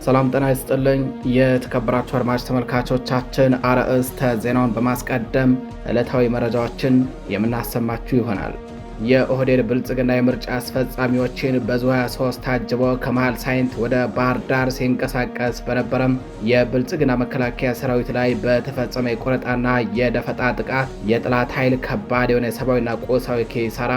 ሰላም ጤና ይስጥልኝ። የተከበራችሁ አድማጭ ተመልካቾቻችን አርዕስተ ዜናውን በማስቀደም ዕለታዊ መረጃዎችን የምናሰማችሁ ይሆናል። የኦህዴድ ብልጽግና የምርጫ አስፈጻሚዎችን በዙ 23 ታጅቦ ከመሃል ሳይንት ወደ ባህር ዳር ሲንቀሳቀስ በነበረም የብልጽግና መከላከያ ሰራዊት ላይ በተፈጸመ የቆረጣና የደፈጣ ጥቃት የጠላት ኃይል ከባድ የሆነ ሰብአዊና ቁሳዊ ኪሳራ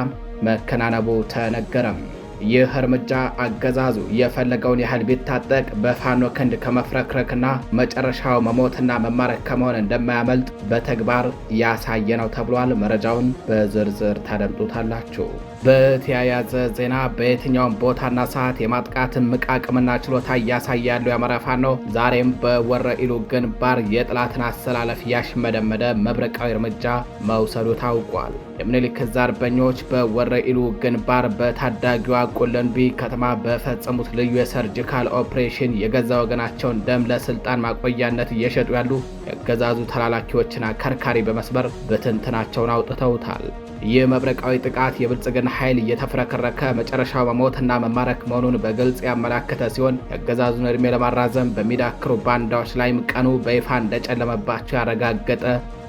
መከናነቡ ተነገረም። ይህ እርምጃ አገዛዙ የፈለገውን ያህል ቢታጠቅ በፋኖ ክንድ ከመፍረክረክና መጨረሻው መሞትና መማረክ ከመሆን እንደማያመልጥ በተግባር ያሳየ ነው ተብሏል። መረጃውን በዝርዝር ታደምጡታላችሁ። በተያያዘ ዜና በየትኛውም ቦታና ሰዓት የማጥቃትን ምቃቅምና ችሎታ እያሳየ ያለው የአማራ ፋኖ ዛሬም በወረኢሉ ግንባር የጠላትን አሰላለፍ ያሽመደመደ መብረቃዊ እርምጃ መውሰዱ ታውቋል። የምኒልክ ዕዝ አርበኞች በወረኢሉ ግንባር በታዳጊዋ ቁልንቢ ከተማ በፈጸሙት ልዩ የሰርጂካል ኦፕሬሽን የገዛ ወገናቸውን ደም ለስልጣን ማቆያነት እየሸጡ ያሉ የአገዛዙ ተላላኪዎችን አከርካሪ በመስበር ብትንትናቸውን አውጥተውታል። ይህ መብረቃዊ ጥቃት የብልጽግና ኃይል እየተፍረከረከ መጨረሻው መሞትና መማረክ መሆኑን በግልጽ ያመላከተ ሲሆን የአገዛዙን ዕድሜ ለማራዘም በሚዳክሩ ባንዳዎች ላይም ቀኑ በይፋ እንደጨለመባቸው ያረጋገጠ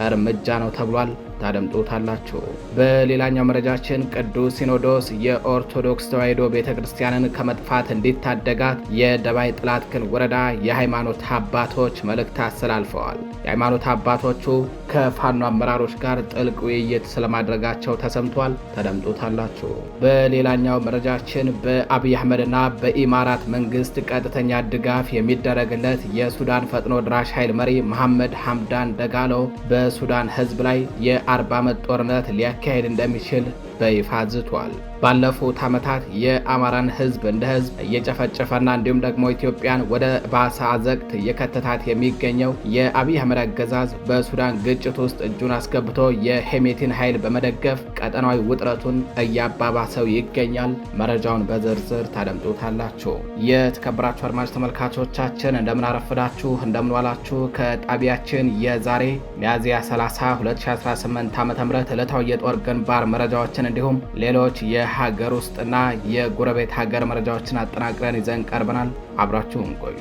እርምጃ ነው ተብሏል። ታደምጡታላችሁ። በሌላኛው መረጃችን ቅዱስ ሲኖዶስ የኦርቶዶክስ ተዋሕዶ ቤተክርስቲያንን ከመጥፋት እንዲታደጋት የደባይ ጥላትክን ወረዳ የሃይማኖት አባቶች መልእክት አስተላልፈዋል። የሃይማኖት አባቶቹ ከፋኖ አመራሮች ጋር ጥልቅ ውይይት ስለማድረጋቸው ተሰምቷል። ታደምጡታላችሁ። በሌላኛው መረጃችን በአብይ አህመድና በኢማራት መንግስት ቀጥተኛ ድጋፍ የሚደረግለት የሱዳን ፈጥኖ ድራሽ ኃይል መሪ መሐመድ ሐምዳን ደጋሎ በሱዳን ህዝብ ላይ የ40 ዓመት ጦርነት ሊያካሄድ እንደሚችል በይፋ ዝቷል። ባለፉት ዓመታት የአማራን ህዝብ እንደ ህዝብ እየጨፈጨፈና እንዲሁም ደግሞ ኢትዮጵያን ወደ ባሰ አዘቅት እየከተታት የሚገኘው የአብይ አህመድ አገዛዝ በሱዳን ግጭት ውስጥ እጁን አስገብቶ የሄሜቲን ኃይል በመደገፍ ቀጠናዊ ውጥረቱን እያባባሰው ይገኛል። መረጃውን በዝርዝር ታደምጡታላችሁ። የተከበራችሁ አድማጭ ተመልካቾቻችን እንደምን አረፍዳችሁ፣ እንደምን ዋላችሁ። ከጣቢያችን የዛሬ ሚያዝያ 30 2018 ዓ.ም ዕለታዊ የጦር ግንባር መረጃዎችን እንዲሁም ሌሎች የሀገር ውስጥና የጎረቤት ሀገር መረጃዎችን አጠናቅረን ይዘን ቀርበናል። አብራችሁን ቆዩ።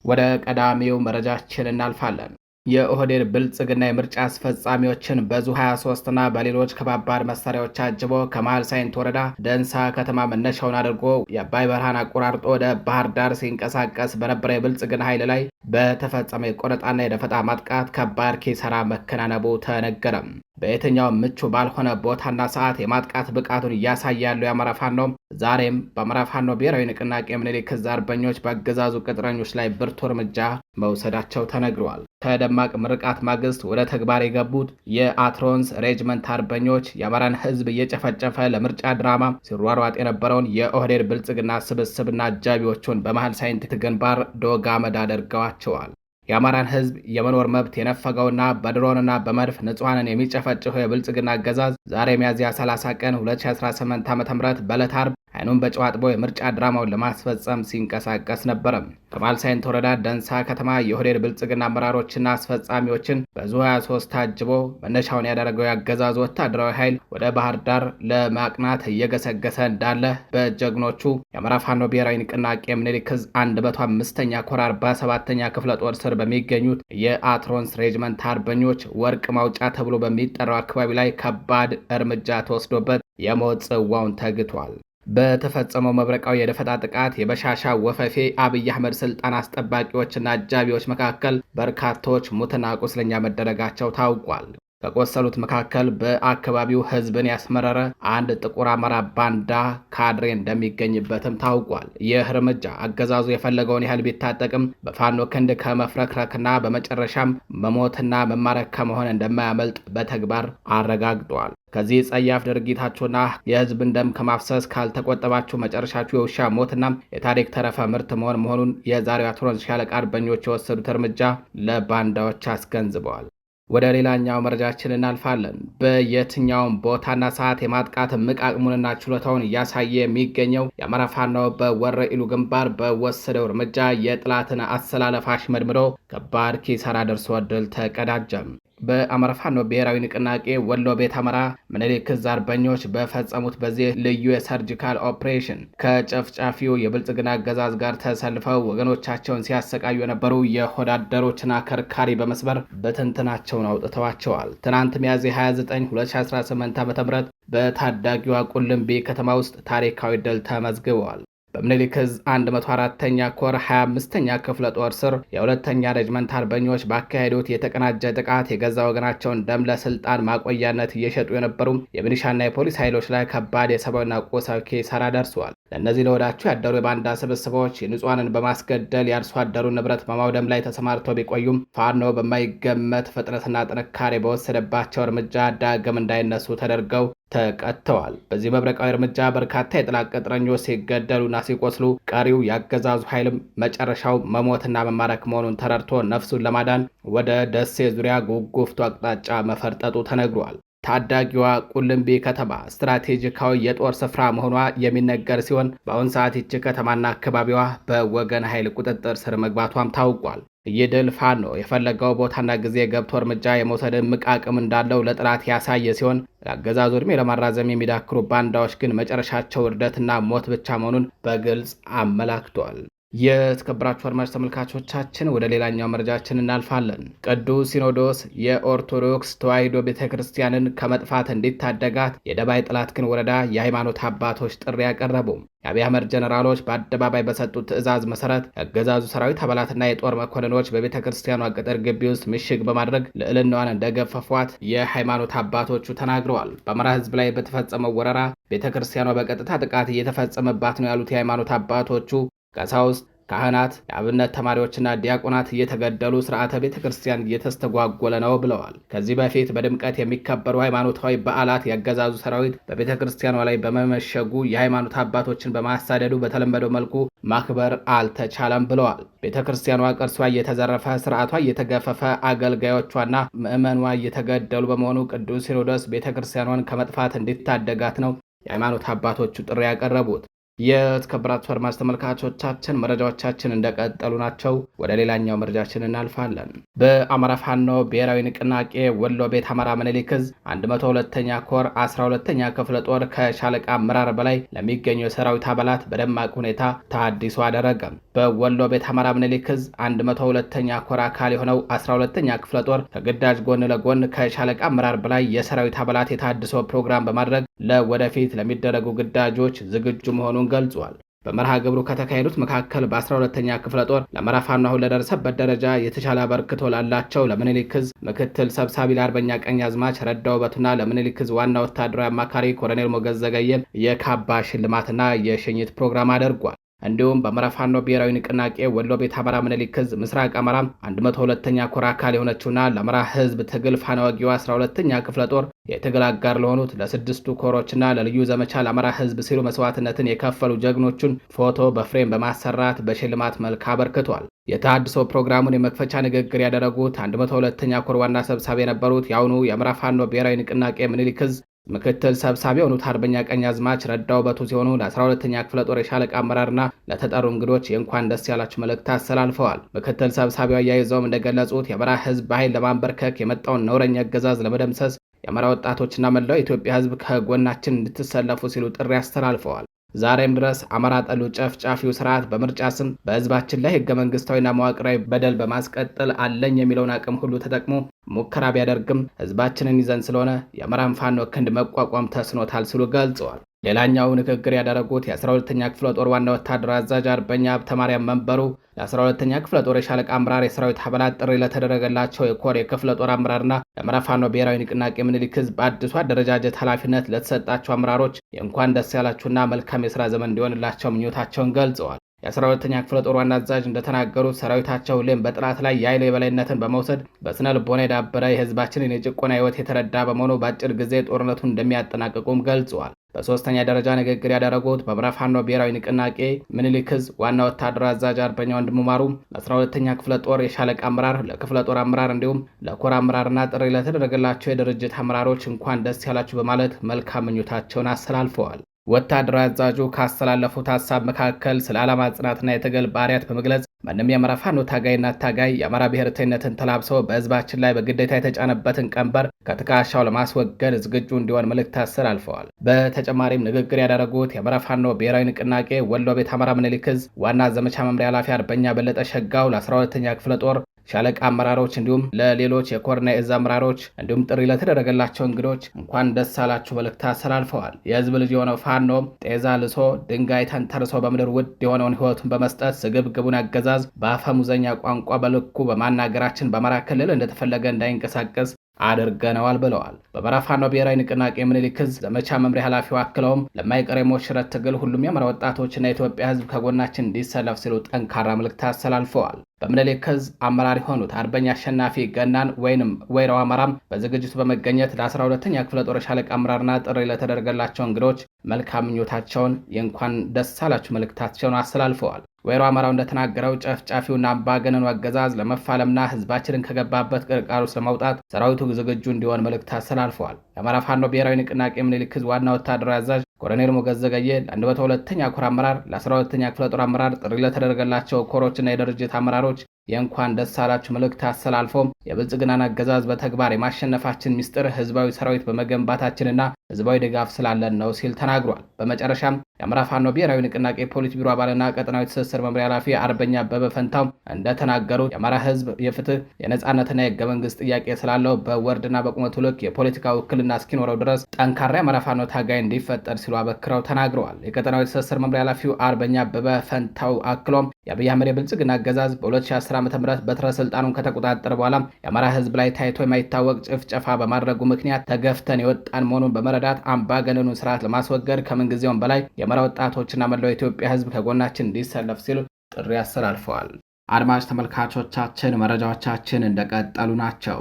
ወደ ቀዳሚው መረጃችን እናልፋለን። የኦህዴድ ብልጽግና የምርጫ አስፈጻሚዎችን በዙ 23 እና በሌሎች ከባባድ መሳሪያዎች አጅቦ ከመሃል ሳይንት ወረዳ ደንሳ ከተማ መነሻውን አድርጎ የአባይ በረሃን አቆራርጦ ወደ ባህር ዳር ሲንቀሳቀስ በነበረ የብልጽግና ኃይል ላይ በተፈጸመ የቆረጣና የደፈጣ ማጥቃት ከባድ ኪሳራ መከናነቡ ተነገረም። በየትኛውም ምቹ ባልሆነ ቦታና ሰዓት የማጥቃት ብቃቱን እያሳየ ያለው የአማራ ፋኖ ዛሬም በአማራ ፋኖ ብሔራዊ ንቅናቄ ምኒልክ ዕዝ አርበኞች በአገዛዙ ቅጥረኞች ላይ ብርቱ እርምጃ መውሰዳቸው ተነግሯል። ከደማቅ ምርቃት ማግስት ወደ ተግባር የገቡት የአትሮንስ ሬጅመንት አርበኞች የአማራን ሕዝብ እየጨፈጨፈ ለምርጫ ድራማ ሲሯሯጥ የነበረውን የኦህዴድ ብልጽግና ስብስብና አጃቢዎቹን በመሃል ሳይንት ግንባር ዶግ አመድ አድርገዋቸዋል። የአማራን ሕዝብ የመኖር መብት የነፈገውና በድሮንና በመድፍ ንጹሐንን የሚጨፈጭፈው የብልጽግና አገዛዝ ዛሬ ሚያዝያ 30 ቀን 2018 ዓ.ም በዕለተ ዓርብ አይኑን በጨው አጥቦ የምርጫ ድራማውን ለማስፈጸም ሲንቀሳቀስ ነበረ። ከመሃል ሳይንት ወረዳ ደንሳ ከተማ የኦህዴድ ብልጽግና አመራሮችና አስፈጻሚዎችን በዙ 23 ታጅቦ መነሻውን ያደረገው የአገዛዙ ወታደራዊ ኃይል ወደ ባህር ዳር ለማቅናት እየገሰገሰ እንዳለ በጀግኖቹ የአማራ ፋኖ ብሔራዊ ንቅናቄ ምኒልክ ዕዝ 105ኛ ኮር 47ኛ ክፍለ ጦር ስር በሚገኙት የአትሮንስ ሬጅመንት አርበኞች ወርቅ ማውጫ ተብሎ በሚጠራው አካባቢ ላይ ከባድ እርምጃ ተወስዶበት የሞት ጽዋውን ተግቷል። በተፈጸመው መብረቃዊ የደፈጣ ጥቃት የበሻሻ ወፈፌ አብይ አህመድ ስልጣን አስጠባቂዎችና አጃቢዎች መካከል በርካቶች ሙትና ቁስለኛ መደረጋቸው ታውቋል። ከቆሰሉት መካከል በአካባቢው ህዝብን ያስመረረ አንድ ጥቁር አማራ ባንዳ ካድሬ እንደሚገኝበትም ታውቋል። ይህ እርምጃ አገዛዙ የፈለገውን ያህል ቢታጠቅም በፋኖ ክንድ ከመፍረክረክና በመጨረሻም መሞትና መማረክ ከመሆን እንደማያመልጥ በተግባር አረጋግጧል። ከዚህ ጸያፍ ድርጊታችሁና የህዝብን ደም ከማፍሰስ ካልተቆጠባችሁ መጨረሻችሁ የውሻ ሞትና የታሪክ ተረፈ ምርት መሆኑን የዛሬው አትሮንስ ሻለቃ አርበኞች የወሰዱት እርምጃ ለባንዳዎች አስገንዝበዋል። ወደ ሌላኛው መረጃችን እናልፋለን። በየትኛውም ቦታና ሰዓት የማጥቃት እምቅ አቅሙንና ችሎታውን እያሳየ የሚገኘው የአማራ ፋኖ በወረኢሉ ግንባር በወሰደው እርምጃ የጠላትን አሰላለፍ አሽመድምዶ ከባድ ኪሳራ ደርሶ ድል ተቀዳጀም። በአማራ ፋኖ ብሔራዊ ንቅናቄ ወሎ ቤት አማራ ምኒልክ ዕዝ አርበኞች በፈጸሙት በዚህ ልዩ የሰርጂካል ኦፕሬሽን ከጨፍጫፊው የብልጽግና አገዛዝ ጋር ተሰልፈው ወገኖቻቸውን ሲያሰቃዩ የነበሩ የሆዳደሮችን አከርካሪ በመስበር በትንትናቸውን አውጥተዋቸዋል። ትናንት ሚያዝያ 29 2018 ዓ.ም በታዳጊዋ ቁልምቢ ከተማ ውስጥ ታሪካዊ ድል ተመዝግበዋል። በምኒልክ ዕዝ 104ኛ ኮር 25ኛ ክፍለ ጦር ስር የሁለተኛ ሬጅመንት አርበኞች ባካሄዱት የተቀናጀ ጥቃት የገዛ ወገናቸውን ደም ለስልጣን ማቆያነት እየሸጡ የነበሩ የሚሊሻና የፖሊስ ኃይሎች ላይ ከባድ የሰብአዊና ቁሳዊ ኪሳራ ደርሷል። ለእነዚህ ለወዳቸው ያደሩ የባንዳ ስብስቦች ንጹሃንን በማስገደል የአርሶ አደሩን ንብረት በማውደም ላይ ተሰማርተው ቢቆዩም ፋኖ በማይገመት ፍጥነትና ጥንካሬ በወሰደባቸው እርምጃ ዳግም እንዳይነሱ ተደርገው ተቀጥተዋል። በዚህ መብረቃዊ እርምጃ በርካታ የጠላት ቅጥረኞች ሲገደሉና ሲቆስሉ፣ ቀሪው ያገዛዙ ኃይልም መጨረሻው መሞትና መማረክ መሆኑን ተረድቶ ነፍሱን ለማዳን ወደ ደሴ ዙሪያ ጉጉፍቱ አቅጣጫ መፈርጠጡ ተነግሯል። ታዳጊዋ ቁልምቢ ከተማ ስትራቴጂካዊ የጦር ስፍራ መሆኗ የሚነገር ሲሆን በአሁን ሰዓት ይቺ ከተማና አካባቢዋ በወገን ኃይል ቁጥጥር ስር መግባቷም ታውቋል። ይህ ድል ፋኖ የፈለገው ቦታና ጊዜ ገብቶ እርምጃ የመውሰድ እምቅ አቅም እንዳለው ለጠላት ያሳየ ሲሆን የአገዛዙ ዕድሜ ለማራዘም የሚዳክሩ ባንዳዎች ግን መጨረሻቸው ውርደትና ሞት ብቻ መሆኑን በግልጽ አመላክቷል። የተከበራችሁ አድማጭ ተመልካቾቻችን ወደ ሌላኛው መረጃችን እናልፋለን። ቅዱስ ሲኖዶስ የኦርቶዶክስ ተዋሕዶ ቤተክርስቲያንን ከመጥፋት እንዲታደጋት የደባይ ጥላትግን ወረዳ የሃይማኖት አባቶች ጥሪ ያቀረቡ። የአብይ አህመድ ጀነራሎች በአደባባይ በሰጡት ትዕዛዝ መሰረት የአገዛዙ ሰራዊት አባላትና የጦር መኮንኖች በቤተ ክርስቲያኗ ቅጥር ግቢ ውስጥ ምሽግ በማድረግ ልዕልናዋን እንደገፈፏት የሃይማኖት አባቶቹ ተናግረዋል። በአማራ ሕዝብ ላይ በተፈጸመው ወረራ ቤተ ክርስቲያኗ በቀጥታ ጥቃት እየተፈጸመባት ነው ያሉት የሃይማኖት አባቶቹ ቀሳውስት፣ ካህናት፣ የአብነት ተማሪዎችና ዲያቆናት እየተገደሉ ስርዓተ ቤተ ክርስቲያን እየተስተጓጎለ ነው ብለዋል። ከዚህ በፊት በድምቀት የሚከበሩ ሃይማኖታዊ በዓላት ያገዛዙ ሰራዊት በቤተ ክርስቲያኗ ላይ በመመሸጉ የሃይማኖት አባቶችን በማሳደዱ በተለመደው መልኩ ማክበር አልተቻለም ብለዋል። ቤተ ክርስቲያኗ ቅርሷ እየተዘረፈ፣ ስርዓቷ እየተገፈፈ፣ አገልጋዮቿና ምዕመኗ እየተገደሉ በመሆኑ ቅዱስ ሲኖዶስ ቤተ ክርስቲያኗን ከመጥፋት እንዲታደጋት ነው የሃይማኖት አባቶቹ ጥሪ ያቀረቡት። የተከበራችሁ አድማጭ ተመልካቾቻችን መረጃዎቻችን እንደቀጠሉ ናቸው። ወደ ሌላኛው መረጃችን እናልፋለን። በአማራ ፋኖ ብሔራዊ ንቅናቄ ወሎ ቤት አማራ ምኒልክ ዕዝ 102ኛ ኮር 12ኛ ክፍለ ጦር ከሻለቃ አመራር በላይ ለሚገኙ የሰራዊት አባላት በደማቅ ሁኔታ ተሃድሶ አደረገ። በወሎ ቤት አማራ ምኒልክ ዕዝ 102ኛ ኮር አካል የሆነው 12ኛ ክፍለ ጦር ከግዳጅ ጎን ለጎን ከሻለቃ አመራር በላይ የሰራዊት አባላት የተሃድሶ ፕሮግራም በማድረግ ለወደፊት ለሚደረጉ ግዳጆች ዝግጁ መሆኑን ገልጿል። በመርሃ ግብሩ ከተካሄዱት መካከል በ12ኛ ክፍለ ጦር ለአማራ ፋኖ አሁን ለደረሰበት ደረጃ የተሻለ አበርክቶ ላላቸው ለምኒልክ ዕዝ ምክትል ሰብሳቢ ለአርበኛ ቀኛዝማች ረዳው ውበቱና ለምኒልክ ዕዝ ዋና ወታደራዊ አማካሪ ኮሎኔል ሞገስ ዘገየን የካባ ሽልማትና የሽኝት ፕሮግራም አድርጓል። እንዲሁም በአማራ ፋኖ ብሔራዊ ንቅናቄ ወሎ ቤት አማራ ምኒልክ ዕዝ ምስራቅ አማራ 102ኛ ኮር አካል የሆነችውና ለአማራ ሕዝብ ትግል ፋና ወጊዋ 12ኛ ክፍለ ጦር የትግል አጋር ለሆኑት ለስድስቱ ኮሮችና ለልዩ ዘመቻ ለአማራ ሕዝብ ሲሉ መስዋዕትነትን የከፈሉ ጀግኖቹን ፎቶ በፍሬም በማሰራት በሽልማት መልክ አበርክቷል። የተሃድሶ ፕሮግራሙን የመክፈቻ ንግግር ያደረጉት 102ኛ ኮር ዋና ሰብሳቢ የነበሩት የአሁኑ የአማራ ፋኖ ብሔራዊ ንቅናቄ ምኒልክ ዕዝ ምክትል ሰብሳቢ የሆኑት አርበኛ ቀኛዝማች ረዳው ውበቱ ሲሆኑ ለ12ኛ ክፍለ ጦር የሻለቃ አመራርና ለተጠሩ እንግዶች የእንኳን ደስ ያላችሁ መልእክት አስተላልፈዋል። ምክትል ሰብሳቢው አያይዘውም እንደገለጹት የአማራ ሕዝብ በኃይል ለማንበርከክ የመጣውን ነውረኛ አገዛዝ ለመደምሰስ የአማራ ወጣቶችና መላው የኢትዮጵያ ሕዝብ ከጎናችን እንድትሰለፉ ሲሉ ጥሪ አስተላልፈዋል። ዛሬም ድረስ አማራ ጠሉ ጨፍጫፊው ስርዓት በምርጫ ስም በህዝባችን ላይ ህገ መንግስታዊና መዋቅራዊ በደል በማስቀጠል አለኝ የሚለውን አቅም ሁሉ ተጠቅሞ ሙከራ ቢያደርግም ህዝባችንን ይዘን ስለሆነ የአማራን ፋኖ ክንድ መቋቋም ተስኖታል ሲሉ ገልጸዋል። ሌላኛው ንግግር ያደረጉት የ12ኛ ክፍለ ጦር ዋና ወታደራዊ አዛዥ አርበኛ ሀብተማርያም መንበሩ ለ12ኛ ክፍለ ጦር የሻለቃ አመራር የሰራዊት አባላት ጥሪ ለተደረገላቸው የኮር የክፍለ ጦር አመራርና ለአማራ ፋኖ ብሔራዊ ንቅናቄ ምኒልክ ዕዝ በአዲሱ አደረጃጀት ኃላፊነት ለተሰጣቸው አመራሮች የእንኳን ደስ ያላችሁና መልካም የሥራ ዘመን እንዲሆንላቸው ምኞታቸውን ገልጸዋል። የ12ኛ ክፍለ ጦር ዋና አዛዥ እንደተናገሩት ሰራዊታቸው ሁሌም በጥላት ላይ የኃይል የበላይነትን በመውሰድ በስነ ልቦና የዳበረ የህዝባችንን የጭቆና ህይወት የተረዳ በመሆኑ በአጭር ጊዜ ጦርነቱን እንደሚያጠናቅቁም ገልጸዋል። በሶስተኛ ደረጃ ንግግር ያደረጉት በአማራ ፋኖ ብሔራዊ ንቅናቄ ምኒልክ ዕዝ ዋና ወታደራዊ አዛዥ አርበኛ ወንድሙ ማሩ ለ12ኛ ክፍለ ጦር የሻለቃ አመራር፣ ለክፍለ ጦር አመራር እንዲሁም ለኮር አመራርና ጥሪ ለተደረገላቸው የድርጅት አመራሮች እንኳን ደስ ያላችሁ በማለት መልካም ምኞታቸውን አስተላልፈዋል። ወታደራዊ አዛዡ ካስተላለፉት ሀሳብ መካከል ስለ ዓላማ ጽናትና የትግል ባህሪያት በመግለጽ ማንም የአማራ ፋኖ ታጋይና ታጋይ የአማራ ብሔርተኝነትን ተላብሰው በህዝባችን ላይ በግዴታ የተጫነበትን ቀንበር ከትከሻው ለማስወገድ ዝግጁ እንዲሆን መልእክት አስተላልፈዋል። በተጨማሪም ንግግር ያደረጉት የአማራ ፋኖ ብሔራዊ ንቅናቄ ወሎ ቤት አማራ ምኒልክ ዕዝ ዋና ዘመቻ መምሪያ ኃላፊ አርበኛ በለጠ ሸጋው ለ12ኛ ክፍለ ጦር ሻለቃ አመራሮች እንዲሁም ለሌሎች የኮርና የእዝ አመራሮች እንዲሁም ጥሪ ለተደረገላቸው እንግዶች እንኳን ደስ አላችሁ መልእክት አስተላልፈዋል። የህዝብ ልጅ የሆነው ፋኖ ጤዛ ልሶ ድንጋይ ተንተርሶ በምድር ውድ የሆነውን ህይወቱን በመስጠት ስግብግቡን አገዛዝ በአፈሙዘኛ ቋንቋ በልኩ በማናገራችን በአማራ ክልል እንደተፈለገ እንዳይንቀሳቀስ አድርገነዋል ብለዋል። በአማራ ፋኖ ብሔራዊ ንቅናቄ ምኒልክ ዕዝ ዘመቻ መምሪያ ኃላፊው አክለውም ለማይቀር የሞት ሽረት ትግል ሁሉም የአማራ ወጣቶችና የኢትዮጵያ ህዝብ ከጎናችን እንዲሰለፍ ሲሉ ጠንካራ መልእክት አስተላልፈዋል። በምኒልክ ዕዝ አመራር የሆኑት አርበኛ አሸናፊ ገናን ወይንም ወይራው አማራም በዝግጅቱ በመገኘት ለ12ኛ ክፍለ ጦር ሻለቃ አመራርና ጥሪ ለተደረገላቸው እንግዶች መልካም ምኞታቸውን የእንኳን ደስ አላችሁ መልእክታቸውን አስተላልፈዋል። ወይራው አማራው እንደተናገረው ጨፍጫፊውና አምባገነኑ አገዛዝ ለመፋለምና ህዝባችንን ከገባበት ቅርቃር ውስጥ ለማውጣት ሰራዊቱ ዝግጁ እንዲሆን መልእክት አስተላልፈዋል። የአማራ ፋኖ ብሔራዊ ንቅናቄ ምኒልክ ዕዝ ዋና ወታደራዊ አዛዥ ኮሎኔል ሞገስ ዘገየ ለ102ኛ ኮር አመራር ለ12ኛ ክፍለ ጦር አመራር ጥሪ ለተደረገላቸው ኮሮችና የድርጅት አመራሮች የእንኳን ደስ አላችሁ መልእክት አስተላልፎም የብልጽግናን አገዛዝ በተግባር የማሸነፋችን ሚስጥር ህዝባዊ ሰራዊት በመገንባታችንና ህዝባዊ ድጋፍ ስላለን ነው ሲል ተናግሯል። በመጨረሻም የአማራ ፋኖ ብሔራዊ ንቅናቄ ፖሊት ቢሮ አባልና ቀጠናዊ ትስስር መምሪያ ኃላፊ አርበኛ አበበ ፈንታው እንደተናገሩት የአማራ ህዝብ የፍትህ የነጻነትና የህገ መንግስት ጥያቄ ስላለው በወርድና በቁመቱ ልክ የፖለቲካ ውክልና እስኪኖረው ድረስ ጠንካራ የአማራ ፋኖ ታጋይ እንዲፈጠር ሲሉ አበክረው ተናግረዋል። የቀጠናዊ ትስስር መምሪያ ኃላፊው አርበኛ አበበ ፈንታው አክሎም የአብይ አህመድ የብልጽግና አገዛዝ በ2010 ዓ.ም በትረ ስልጣኑን ከተቆጣጠረ በኋላ የአማራ ህዝብ ላይ ታይቶ የማይታወቅ ጭፍጨፋ በማድረጉ ምክንያት ተገፍተን የወጣን መሆኑን በመረዳት አምባገነኑን ስርዓት ለማስወገድ ከምንጊዜውም በላይ የአማራ ወጣቶችና መላው የኢትዮጵያ ህዝብ ከጎናችን እንዲሰለፍ ሲሉ ጥሪ አስተላልፈዋል። አድማጭ ተመልካቾቻችን መረጃዎቻችን እንደቀጠሉ ናቸው።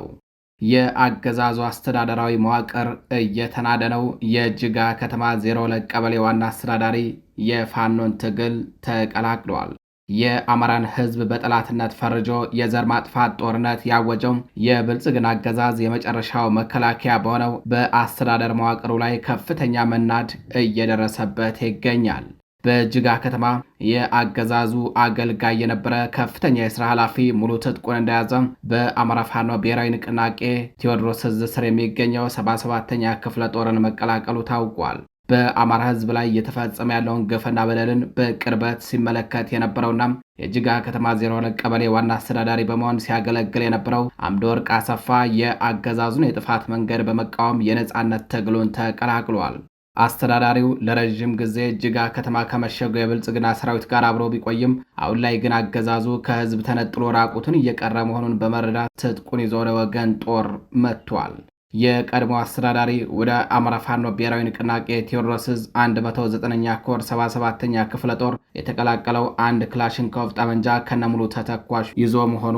የአገዛዙ አስተዳደራዊ መዋቅር እየተናደ ነው። የጅጋ ከተማ 02 ቀበሌ ዋና አስተዳዳሪ የፋኖን ትግል ተቀላቅለዋል። የአማራን ህዝብ በጠላትነት ፈርጆ የዘር ማጥፋት ጦርነት ያወጀው የብልጽግና አገዛዝ የመጨረሻው መከላከያ በሆነው በአስተዳደር መዋቅሩ ላይ ከፍተኛ መናድ እየደረሰበት ይገኛል። በጅጋ ከተማ የአገዛዙ አገልጋይ የነበረ ከፍተኛ የስራ ኃላፊ ሙሉ ትጥቁን እንደያዘ በአማራ ፋኖ ብሔራዊ ንቅናቄ ቴዎድሮስ ዕዝ ስር የሚገኘው 77ኛ ክፍለ ጦርን መቀላቀሉ ታውቋል። በአማራ ህዝብ ላይ እየተፈጸመ ያለውን ግፍና በደልን በቅርበት ሲመለከት የነበረውና የጅጋ ከተማ 02 ቀበሌ ዋና አስተዳዳሪ በመሆን ሲያገለግል የነበረው አምደወርቅ አሰፋ የአገዛዙን የጥፋት መንገድ በመቃወም የነጻነት ትግሉን ተቀላቅሏል። አስተዳዳሪው ለረጅም ጊዜ ጅጋ ከተማ ከመሸጉ የብልጽግና ሰራዊት ጋር አብሮ ቢቆይም አሁን ላይ ግን አገዛዙ ከህዝብ ተነጥሎ ራቁቱን እየቀረ መሆኑን በመረዳት ትጥቁን ይዞ ወገን ጦር መጥቷል። የቀድሞ አስተዳዳሪ ወደ አማራ ፋኖ ብሔራዊ ንቅናቄ ቴዎድሮስ ዕዝ 109ኛ ኮር 77ኛ ክፍለ ጦር የተቀላቀለው አንድ ክላሽንኮቭ ጠመንጃ ከነሙሉ ተተኳሽ ይዞ መሆኑ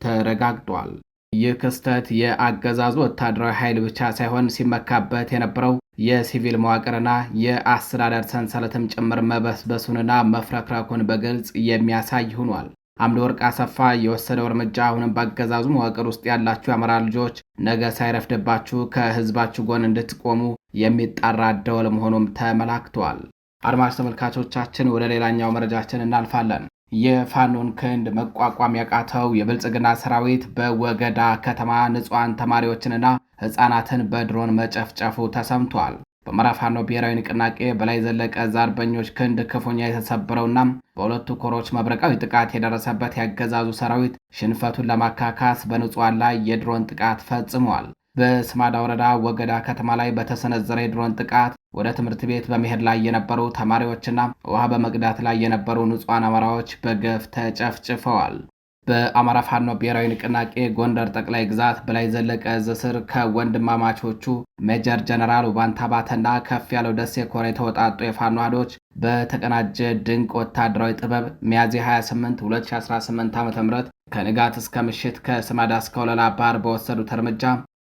ተረጋግጧል። ይህ ክስተት የአገዛዙ ወታደራዊ ኃይል ብቻ ሳይሆን ሲመካበት የነበረው የሲቪል መዋቅርና የአስተዳደር ሰንሰለትም ጭምር መበስበሱንና መፍረክረኩን በግልጽ የሚያሳይ ሆኗል። አምደወርቅ አሰፋ የወሰደው እርምጃ አሁንም በአገዛዙ መዋቅር ውስጥ ያላችሁ የአማራ ልጆች ነገ ሳይረፍድባችሁ ከህዝባችሁ ጎን እንድትቆሙ የሚጣራ ደወል መሆኑም ተመላክቷል። አድማጭ ተመልካቾቻችን ወደ ሌላኛው መረጃችን እናልፋለን። የፋኖን ክንድ መቋቋም ያቃተው የብልጽግና ሰራዊት በወገዳ ከተማ ንጹሐን ተማሪዎችንና ህፃናትን በድሮን መጨፍጨፉ ተሰምቷል። በአማራ ፋኖ ብሔራዊ ንቅናቄ በላይ ዘለቀ ዕዝ አርበኞች ክንድ ክፉኛ የተሰበረውና በሁለቱ ኮሮች መብረቃዊ ጥቃት የደረሰበት ያገዛዙ ሰራዊት ሽንፈቱን ለማካካስ በንጹሃን ላይ የድሮን ጥቃት ፈጽሟል። በስማዳ ወረዳ ወገዳ ከተማ ላይ በተሰነዘረ የድሮን ጥቃት ወደ ትምህርት ቤት በመሄድ ላይ የነበሩ ተማሪዎችና ውሃ በመቅዳት ላይ የነበሩ ንጹሃን አማራዎች በገፍ ተጨፍጭፈዋል። በአማራ ፋኖ ብሔራዊ ንቅናቄ ጎንደር ጠቅላይ ግዛት በላይ ዘለቀ ዕዝ ስር ከወንድማማቾቹ ሜጀር ጀነራል ውባንታባተና ከፍ ያለው ደሴ ኮር የተወጣጡ የፋኖ አዶች በተቀናጀ ድንቅ ወታደራዊ ጥበብ ሚያዝያ 28 2018 ዓ.ም ከንጋት እስከ ምሽት ከስማዳ እስከ ወለላ ባር በወሰዱት እርምጃ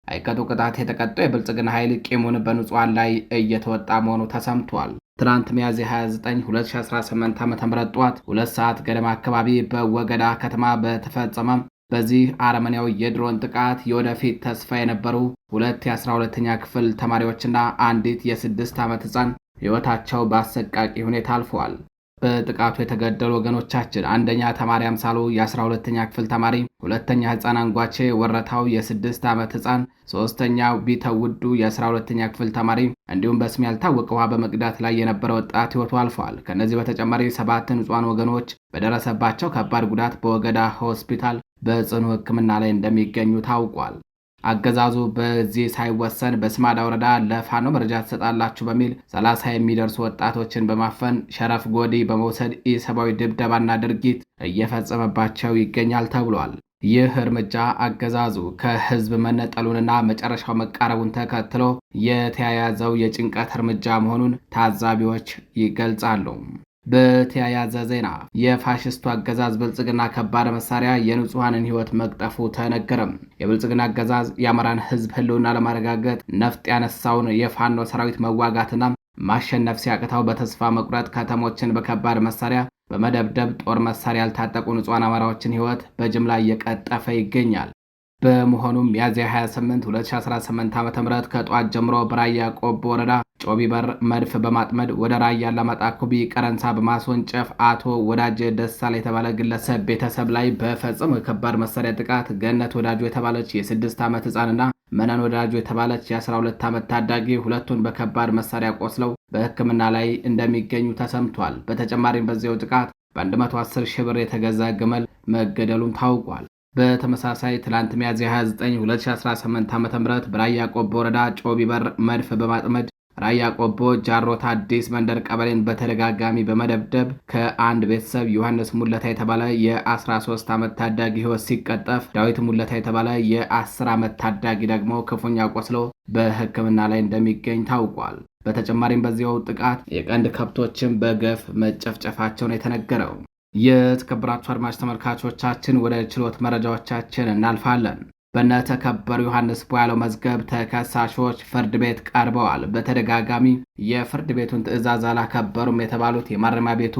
አይቀጡ ቅጣት የተቀጠው የብልጽግና ኃይል ቂሙን በንጹሃን ላይ እየተወጣ መሆኑ ተሰምቷል። ትናንት ሚያዝያ 29 2018 ዓ.ም ጠዋት 2 ሰዓት ገደማ አካባቢ በወገዳ ከተማ በተፈጸመ በዚህ አረመኔያዊ የድሮን ጥቃት የወደፊት ተስፋ የነበሩ 2 የ12ኛ ክፍል ተማሪዎችና አንዲት የ6 ዓመት ሕፃን ሕይወታቸው በአሰቃቂ ሁኔታ አልፈዋል። በጥቃቱ የተገደሉ ወገኖቻችን አንደኛ ተማሪ አምሳሉ የ12ኛ ክፍል ተማሪ፣ ሁለተኛ ህፃን አንጓቼ ወረታው የ6 ዓመት ህፃን፣ ሶስተኛው ቢተውዱ የ12ኛ ክፍል ተማሪ እንዲሁም በስም ያልታወቀ ውሃ በመቅዳት ላይ የነበረ ወጣት ህይወቱ አልፏል። ከነዚህ በተጨማሪ 7 ንጹሃን ወገኖች በደረሰባቸው ከባድ ጉዳት በወገዳ ሆስፒታል በጽኑ ሕክምና ላይ እንደሚገኙ ታውቋል። አገዛዙ በዚህ ሳይወሰን በስማዳ ወረዳ ለፋኖ መረጃ ትሰጣላችሁ በሚል 30 የሚደርሱ ወጣቶችን በማፈን ሸረፍ ጎዲ በመውሰድ ኢሰብአዊ ድብደባና ድርጊት እየፈጸመባቸው ይገኛል ተብሏል። ይህ እርምጃ አገዛዙ ከህዝብ መነጠሉንና መጨረሻው መቃረቡን ተከትሎ የተያያዘው የጭንቀት እርምጃ መሆኑን ታዛቢዎች ይገልጻሉ። በተያያዘ ዜና የፋሽስቱ አገዛዝ ብልጽግና ከባድ መሳሪያ የንጹሐንን ህይወት መቅጠፉ ተነገረም። የብልጽግና አገዛዝ የአማራን ህዝብ ህልውና ለማረጋገጥ ነፍጥ ያነሳውን የፋኖ ሰራዊት መዋጋትና ማሸነፍ ሲያቅተው በተስፋ መቁረጥ ከተሞችን በከባድ መሳሪያ በመደብደብ ጦር መሳሪያ ያልታጠቁ ንጹሐን አማራዎችን ህይወት በጅምላ እየቀጠፈ ይገኛል። በመሆኑም ሚያዝያ 28 2018 ዓ.ም ከጧት ጀምሮ በራያ ቆቦ ወረዳ ጮቢ በር መድፍ በማጥመድ ወደ ራያ አላማጣ ኩቢ ቀረንሳ በማስወንጨፍ አቶ ወዳጅ ደሳል የተባለ ግለሰብ ቤተሰብ ላይ በፈጸመው የከባድ መሳሪያ ጥቃት ገነት ወዳጁ የተባለች የ6 ዓመት ህፃንና መነን ወዳጁ የተባለች የ12 ዓመት ታዳጊ ሁለቱን በከባድ መሳሪያ ቆስለው በሕክምና ላይ እንደሚገኙ ተሰምቷል። በተጨማሪም በዚያው ጥቃት በ110 ሺህ ብር የተገዛ ግመል መገደሉም ታውቋል። በተመሳሳይ ትላንት ሚያዝያ 29 2018 ዓ.ም በራያ ቆቦ ወረዳ ጮቢ በር መድፍ በማጥመድ ራያ ቆቦ ጃሮታ አዲስ መንደር ቀበሌን በተደጋጋሚ በመደብደብ ከአንድ ቤተሰብ ዮሐንስ ሙለታ የተባለ የ13 ዓመት ታዳጊ ህይወት ሲቀጠፍ፣ ዳዊት ሙለታ የተባለ የ10 ዓመት ታዳጊ ደግሞ ክፉኛ ቆስሎ በሕክምና ላይ እንደሚገኝ ታውቋል። በተጨማሪም በዚያው ጥቃት የቀንድ ከብቶችን በገፍ መጨፍጨፋቸውን የተነገረው። የተከበራችሁ አድማጭ ተመልካቾቻችን ወደ ችሎት መረጃዎቻችን እናልፋለን። በነተከበሩ ዮሐንስ ቧያለው መዝገብ ተከሳሾች ፍርድ ቤት ቀርበዋል። በተደጋጋሚ የፍርድ ቤቱን ትዕዛዝ አላከበሩም የተባሉት የማረሚያ ቤቱ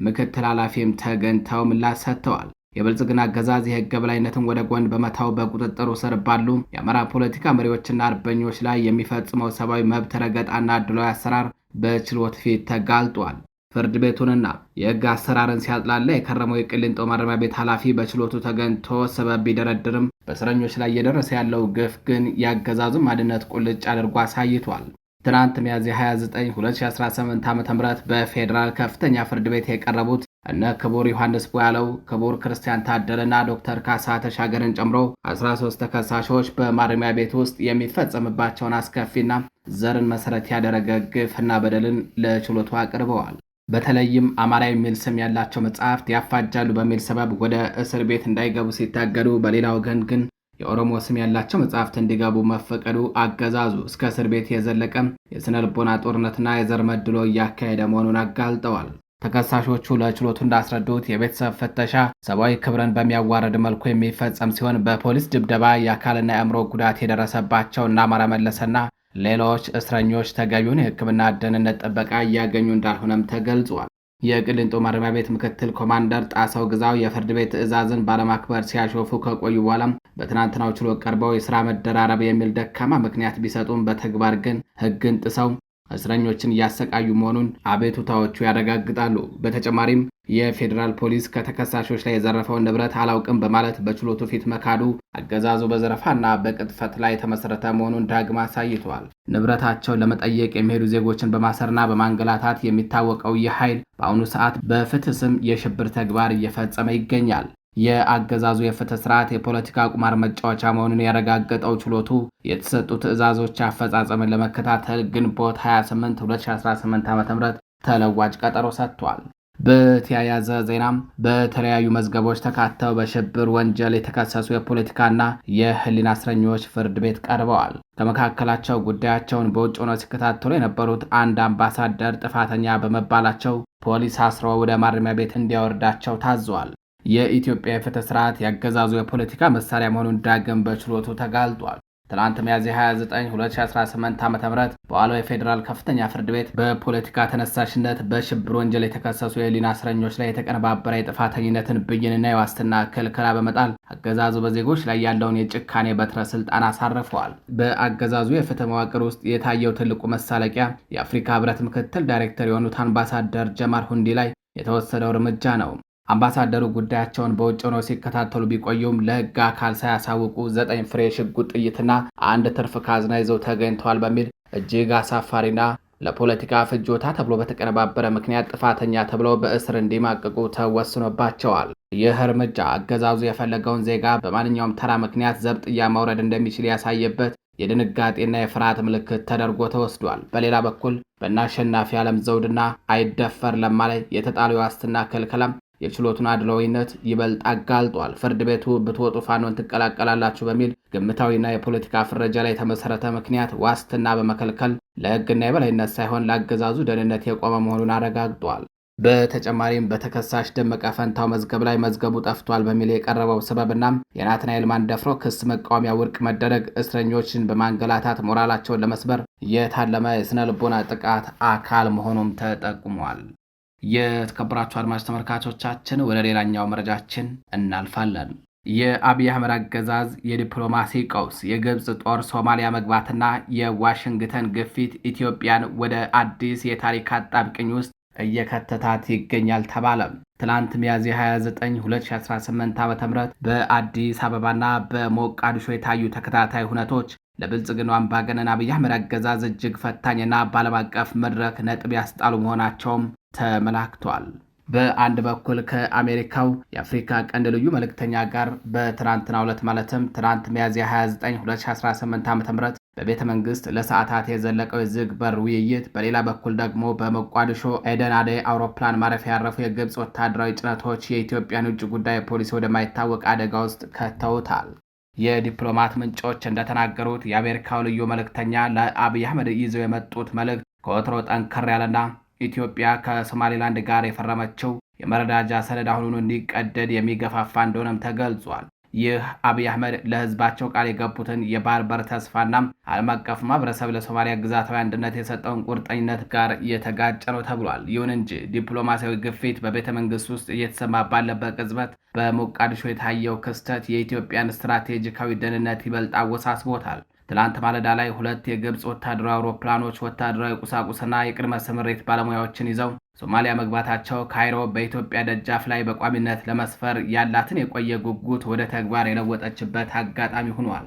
ምክትል ኃላፊም ተገኝተው ምላሽ ሰጥተዋል። የብልጽግና አገዛዝ የህግ የበላይነትን ወደ ጎን በመተው በቁጥጥሩ ስር ባሉ የአማራ ፖለቲካ መሪዎችና አርበኞች ላይ የሚፈጽመው ሰብአዊ መብት ረገጣና አድሏዊ አሰራር በችሎት ፊት ተጋልጧል። ፍርድ ቤቱንና የህግ አሰራርን ሲያጥላላ የከረመው የቅሊንጦ ማረሚያ ቤት ኃላፊ በችሎቱ ተገኝቶ ሰበብ ቢደረድርም በእስረኞች ላይ እየደረሰ ያለው ግፍ ግን የአገዛዙን ማንነት ቁልጭ አድርጎ አሳይቷል። ትናንት ሚያዝያ 29 2018 ዓ.ም በፌዴራል ከፍተኛ ፍርድ ቤት የቀረቡት እነ ክቡር ዮሐንስ ቧያለው፣ ክቡር ክርስቲያን ታደለና ዶክተር ካሳ ተሻገርን ጨምሮ 13 ተከሳሾች በማረሚያ ቤት ውስጥ የሚፈጸምባቸውን አስከፊና ዘርን መሰረት ያደረገ ግፍና በደልን ለችሎቱ አቅርበዋል። በተለይም አማራ የሚል ስም ያላቸው መጽሐፍት ያፋጃሉ በሚል ሰበብ ወደ እስር ቤት እንዳይገቡ ሲታገዱ፣ በሌላ ወገን ግን የኦሮሞ ስም ያላቸው መጽሐፍት እንዲገቡ መፈቀዱ አገዛዙ እስከ እስር ቤት የዘለቀ የስነ ልቦና ጦርነትና የዘር መድሎ እያካሄደ መሆኑን አጋልጠዋል። ተከሳሾቹ ለችሎቱ እንዳስረዱት የቤተሰብ ፍተሻ ሰብአዊ ክብርን በሚያዋርድ መልኩ የሚፈጸም ሲሆን በፖሊስ ድብደባ የአካልና የአእምሮ ጉዳት የደረሰባቸው እና አማራ መለሰና ሌሎች እስረኞች ተገቢውን የሕክምና ደህንነት ጥበቃ እያገኙ እንዳልሆነም ተገልጿል። የቅሊንጦ ማረሚያ ቤት ምክትል ኮማንደር ጣሰው ግዛው የፍርድ ቤት ትዕዛዝን ባለማክበር ሲያሾፉ ከቆዩ በኋላም በትናንትናው ችሎት ቀርበው የስራ መደራረብ የሚል ደካማ ምክንያት ቢሰጡም በተግባር ግን ሕግን ጥሰው እስረኞችን እያሰቃዩ መሆኑን አቤቱታዎቹ ያረጋግጣሉ። በተጨማሪም የፌዴራል ፖሊስ ከተከሳሾች ላይ የዘረፈውን ንብረት አላውቅም በማለት በችሎቱ ፊት መካዱ አገዛዙ በዘረፋና በቅጥፈት ላይ የተመሰረተ መሆኑን ዳግም አሳይቷል። ንብረታቸውን ለመጠየቅ የሚሄዱ ዜጎችን በማሰርና በማንገላታት የሚታወቀው ይህ ኃይል በአሁኑ ሰዓት በፍትህ ስም የሽብር ተግባር እየፈጸመ ይገኛል። የአገዛዙ የፍትህ ስርዓት የፖለቲካ ቁማር መጫወቻ መሆኑን ያረጋገጠው ችሎቱ የተሰጡ ትዕዛዞች አፈጻጸምን ለመከታተል ግንቦት 28 2018 ዓ.ም ተለዋጭ ቀጠሮ ሰጥቷል። በተያያዘ ዜናም በተለያዩ መዝገቦች ተካተው በሽብር ወንጀል የተከሰሱ የፖለቲካና የህሊና እስረኞች ፍርድ ቤት ቀርበዋል። ከመካከላቸው ጉዳያቸውን በውጭ ሆነው ሲከታተሉ የነበሩት አንድ አምባሳደር ጥፋተኛ በመባላቸው ፖሊስ አስሮ ወደ ማረሚያ ቤት እንዲያወርዳቸው ታዟል። የኢትዮጵያ የፍትህ ስርዓት ያገዛዙ የፖለቲካ መሳሪያ መሆኑን ዳግም በችሎቱ ተጋልጧል። ትናንት ሚያዝያ 29 2018 ዓ.ም በዋለው የፌዴራል ከፍተኛ ፍርድ ቤት በፖለቲካ ተነሳሽነት በሽብር ወንጀል የተከሰሱ የህሊና እስረኞች ላይ የተቀነባበረ የጥፋተኝነትን ብይንና የዋስትና ክልከላ በመጣል አገዛዙ በዜጎች ላይ ያለውን የጭካኔ በትረ ስልጣን አሳርፈዋል። በአገዛዙ የፍትህ መዋቅር ውስጥ የታየው ትልቁ መሳለቂያ የአፍሪካ ህብረት ምክትል ዳይሬክተር የሆኑት አምባሳደር ጀማል ሁንዲ ላይ የተወሰደው እርምጃ ነው። አምባሳደሩ ጉዳያቸውን በውጭ ሆነው ሲከታተሉ ቢቆዩም ለሕግ አካል ሳያሳውቁ 9 ፍሬ ሽጉጥ ጥይትና አንድ ትርፍ ካዝና ይዘው ተገኝተዋል በሚል እጅግ አሳፋሪና ለፖለቲካ ፍጆታ ተብሎ በተቀነባበረ ምክንያት ጥፋተኛ ተብለው በእስር እንዲማቅቁ ተወስኖባቸዋል። ይህ እርምጃ አገዛዙ የፈለገውን ዜጋ በማንኛውም ተራ ምክንያት ዘብጥያ ማውረድ እንደሚችል ያሳየበት የድንጋጤና የፍርሃት ምልክት ተደርጎ ተወስዷል። በሌላ በኩል በእነ አሸናፊ ዓለም ዘውድና አይደፈር ለማ ላይ የተጣለው የዋስትና ክልከላም የችሎቱን አድሏዊነት ይበልጥ አጋልጧል። ፍርድ ቤቱ ብትወጡ ፋኖን ትቀላቀላላችሁ በሚል ግምታዊና የፖለቲካ ፍረጃ ላይ የተመሰረተ ምክንያት ዋስትና በመከልከል ለሕግና የበላይነት ሳይሆን ለአገዛዙ ደህንነት የቆመ መሆኑን አረጋግጧል። በተጨማሪም በተከሳሽ ደመቀ ፈንታው መዝገብ ላይ መዝገቡ ጠፍቷል በሚል የቀረበው ሰበብና የናትናኤል ማንደፍሮ ክስ መቃወሚያ ውድቅ መደረግ እስረኞችን በማንገላታት ሞራላቸውን ለመስበር የታለመ የስነ ልቦና ጥቃት አካል መሆኑም ተጠቁሟል። የተከበራችሁ አድማጭ ተመልካቾቻችን ወደ ሌላኛው መረጃችን እናልፋለን። የአብይ አህመድ አገዛዝ የዲፕሎማሲ ቀውስ፣ የግብፅ ጦር ሶማሊያ መግባትና የዋሽንግተን ግፊት ኢትዮጵያን ወደ አዲስ የታሪክ አጣብቅኝ ውስጥ እየከተታት ይገኛል ተባለ። ትላንት ሚያዝያ 29 2018 ዓ.ም በአዲስ አበባና በሞቃዲሾ የታዩ ተከታታይ ሁነቶች ለብልጽግናው አምባገነን አብይ አህመድ አገዛዝ እጅግ ፈታኝና በዓለም አቀፍ መድረክ ነጥብ ያስጣሉ መሆናቸውም ተመላክቷል። በአንድ በኩል ከአሜሪካው የአፍሪካ ቀንድ ልዩ መልእክተኛ ጋር በትናንትናው ዕለት ማለትም ትናንት ሚያዝያ 29 2018 ዓ.ም በቤተ መንግስት ለሰዓታት የዘለቀው የዝግ በር ውይይት፣ በሌላ በኩል ደግሞ በሞቃዲሾ ኤደን አደይ አውሮፕላን ማረፊያ ያረፉ የግብፅ ወታደራዊ ጭነቶች የኢትዮጵያን ውጭ ጉዳይ ፖሊሲ ወደማይታወቅ አደጋ ውስጥ ከተውታል። የዲፕሎማት ምንጮች እንደተናገሩት የአሜሪካው ልዩ መልእክተኛ ለአብይ አህመድ ይዘው የመጡት መልእክት ከወትሮ ጠንከር ያለና ኢትዮጵያ ከሶማሌላንድ ጋር የፈረመችው የመረዳጃ ሰነድ አሁኑኑ እንዲቀደድ የሚገፋፋ እንደሆነም ተገልጿል። ይህ አብይ አህመድ ለህዝባቸው ቃል የገቡትን የባህር በር ተስፋና ዓለም አቀፍ ማህበረሰብ ለሶማሊያ ግዛታዊ አንድነት የሰጠውን ቁርጠኝነት ጋር እየተጋጨ ነው ተብሏል። ይሁን እንጂ ዲፕሎማሲያዊ ግፊት በቤተ መንግስት ውስጥ እየተሰማ ባለበት ቅጽበት በሞቃዲሾ የታየው ክስተት የኢትዮጵያን ስትራቴጂካዊ ደህንነት ይበልጥ አወሳስቦታል። ትላንት ማለዳ ላይ 2 የግብፅ ወታደራዊ አውሮፕላኖች ወታደራዊ ቁሳቁስና የቅድመ ስምሪት ባለሙያዎችን ይዘው ሶማሊያ መግባታቸው ካይሮ በኢትዮጵያ ደጃፍ ላይ በቋሚነት ለመስፈር ያላትን የቆየ ጉጉት ወደ ተግባር የለወጠችበት አጋጣሚ ሆኗል።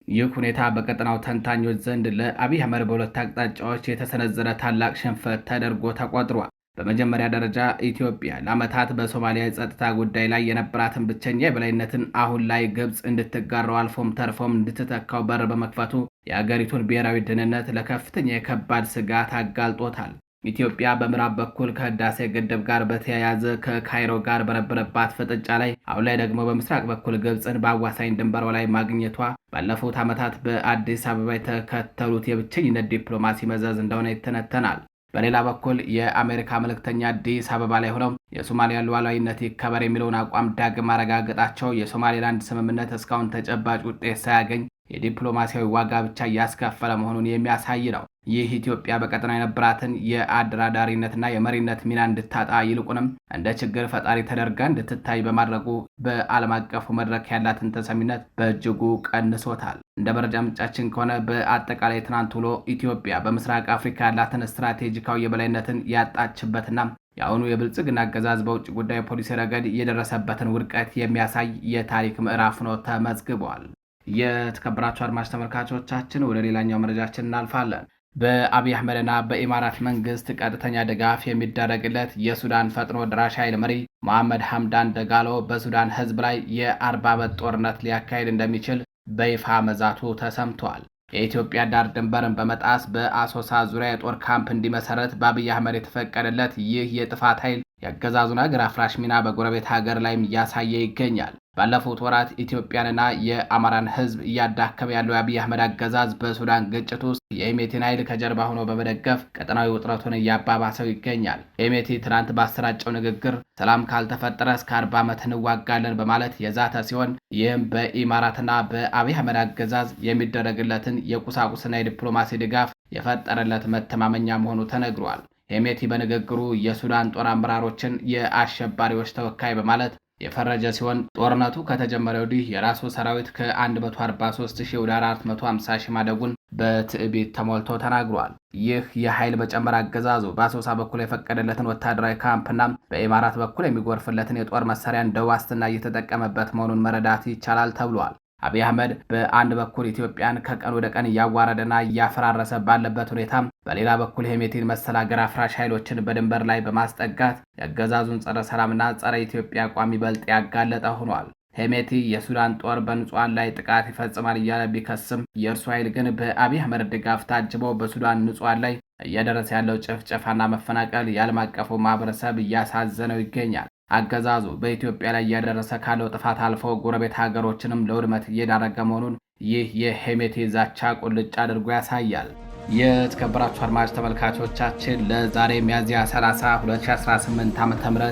ይህ ሁኔታ በቀጠናው ተንታኞች ዘንድ ለአብይ አህመድ በሁለት አቅጣጫዎች የተሰነዘረ ታላቅ ሽንፈት ተደርጎ ተቆጥሯል። በመጀመሪያ ደረጃ ኢትዮጵያ ለዓመታት በሶማሊያ የጸጥታ ጉዳይ ላይ የነበራትን ብቸኛ የበላይነትን አሁን ላይ ግብፅ እንድትጋራው አልፎም ተርፎም እንድትተካው በር በመክፈቱ የአገሪቱን ብሔራዊ ደህንነት ለከፍተኛ የከባድ ስጋት አጋልጦታል። ኢትዮጵያ በምዕራብ በኩል ከህዳሴ ግድብ ጋር በተያያዘ ከካይሮ ጋር በነበረባት ፍጥጫ ላይ አሁን ላይ ደግሞ በምስራቅ በኩል ግብፅን በአዋሳኝ ድንበሯ ላይ ማግኘቷ ባለፉት ዓመታት በአዲስ አበባ የተከተሉት የብቸኝነት ዲፕሎማሲ መዘዝ እንደሆነ ይተነተናል። በሌላ በኩል የአሜሪካ መልእክተኛ አዲስ አበባ ላይ ሆነው የሶማሊያ ሉዓላዊነት ይከበር የሚለውን አቋም ዳግም ማረጋገጣቸው የሶማሌላንድ ስምምነት እስካሁን ተጨባጭ ውጤት ሳያገኝ የዲፕሎማሲያዊ ዋጋ ብቻ እያስከፈለ መሆኑን የሚያሳይ ነው። ይህ ኢትዮጵያ በቀጠና የነበራትን የአደራዳሪነትና የመሪነት ሚና እንድታጣ ይልቁንም እንደ ችግር ፈጣሪ ተደርጋ እንድትታይ በማድረጉ በዓለም አቀፉ መድረክ ያላትን ተሰሚነት በእጅጉ ቀንሶታል። እንደ መረጃ ምንጫችን ከሆነ በአጠቃላይ ትናንት ውሎ ኢትዮጵያ በምስራቅ አፍሪካ ያላትን ስትራቴጂካዊ የበላይነትን ያጣችበትና የአሁኑ የብልጽግና አገዛዝ በውጭ ጉዳይ ፖሊሲ ረገድ የደረሰበትን ውድቀት የሚያሳይ የታሪክ ምዕራፍ ነው ተመዝግቧል። የተከበራችሁ አድማጭ ተመልካቾቻችን ወደ ሌላኛው መረጃችን እናልፋለን። በአብይ አህመድና በኢማራት መንግስት ቀጥተኛ ድጋፍ የሚደረግለት የሱዳን ፈጥኖ ደራሽ ኃይል መሪ መሐመድ ሐምዳን ደጋሎ በሱዳን ህዝብ ላይ የ40 ዓመት ጦርነት ሊያካሂድ እንደሚችል በይፋ መዛቱ ተሰምቷል። የኢትዮጵያ ዳር ድንበርን በመጣስ በአሶሳ ዙሪያ የጦር ካምፕ እንዲመሰረት በአብይ አህመድ የተፈቀደለት ይህ የጥፋት ኃይል የአገዛዙን ሀገር አፍራሽ ሚና በጎረቤት ሀገር ላይም እያሳየ ይገኛል። ባለፉት ወራት ኢትዮጵያንና የአማራን ህዝብ እያዳከመ ያለው የአብይ አህመድ አገዛዝ በሱዳን ግጭት ውስጥ የኤሜቲን ኃይል ከጀርባ ሆኖ በመደገፍ ቀጠናዊ ውጥረቱን እያባባሰው ይገኛል። ኤሜቲ ትናንት ባሰራጨው ንግግር ሰላም ካልተፈጠረ እስከ 40 ዓመት እንዋጋለን በማለት የዛተ ሲሆን ይህም በኢማራትና በአብይ አህመድ አገዛዝ የሚደረግለትን የቁሳቁስና የዲፕሎማሲ ድጋፍ የፈጠረለት መተማመኛ መሆኑ ተነግሯል። ሄሜቲ በንግግሩ የሱዳን ጦር አመራሮችን የአሸባሪዎች ተወካይ በማለት የፈረጀ ሲሆን ጦርነቱ ከተጀመረ ወዲህ የራሱ ሰራዊት ከ143 ሺህ ወደ 450 ሺህ ማደጉን በትዕቢት ተሞልቶ ተናግሯል። ይህ የኃይል መጨመር አገዛዙ በአሶሳ በኩል የፈቀደለትን ወታደራዊ ካምፕና በኢማራት በኩል የሚጎርፍለትን የጦር መሳሪያ እንደ ዋስትና እየተጠቀመበት መሆኑን መረዳት ይቻላል ተብሏል። አብይ አህመድ በአንድ በኩል ኢትዮጵያን ከቀን ወደ ቀን እያዋረደና እያፈራረሰ ባለበት ሁኔታ በሌላ በኩል ሄሜቲን መሰል ሀገር አፍራሽ ኃይሎችን በድንበር ላይ በማስጠጋት የአገዛዙን ጸረ ሰላምና ጸረ ኢትዮጵያ አቋም ይበልጥ ያጋለጠ ሆኗል። ሄሜቲ የሱዳን ጦር በንጹሃን ላይ ጥቃት ይፈጽማል እያለ ቢከስም የእርሱ ኃይል ግን በአብይ አህመድ ድጋፍ ታጅቦ በሱዳን ንጹሃን ላይ እየደረሰ ያለው ጭፍጨፋና መፈናቀል የዓለም አቀፉ ማህበረሰብ እያሳዘነው ይገኛል። አገዛዙ በኢትዮጵያ ላይ እያደረሰ ካለው ጥፋት አልፎ ጎረቤት ሀገሮችንም ለውድመት እየዳረገ መሆኑን ይህ የሄሜቲ ዛቻ ቁልጭ አድርጎ ያሳያል። የተከበራችሁ አድማጭ ተመልካቾቻችን ለዛሬ ሚያዝያ 30 2018 ዓ.ም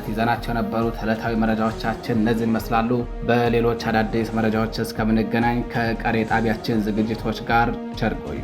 ይዘናቸው የነበሩት ዕለታዊ መረጃዎቻችን እነዚህን ይመስላሉ። በሌሎች አዳዲስ መረጃዎች እስከምንገናኝ ከቀሪ ጣቢያችን ዝግጅቶች ጋር ቸር ቆዩ።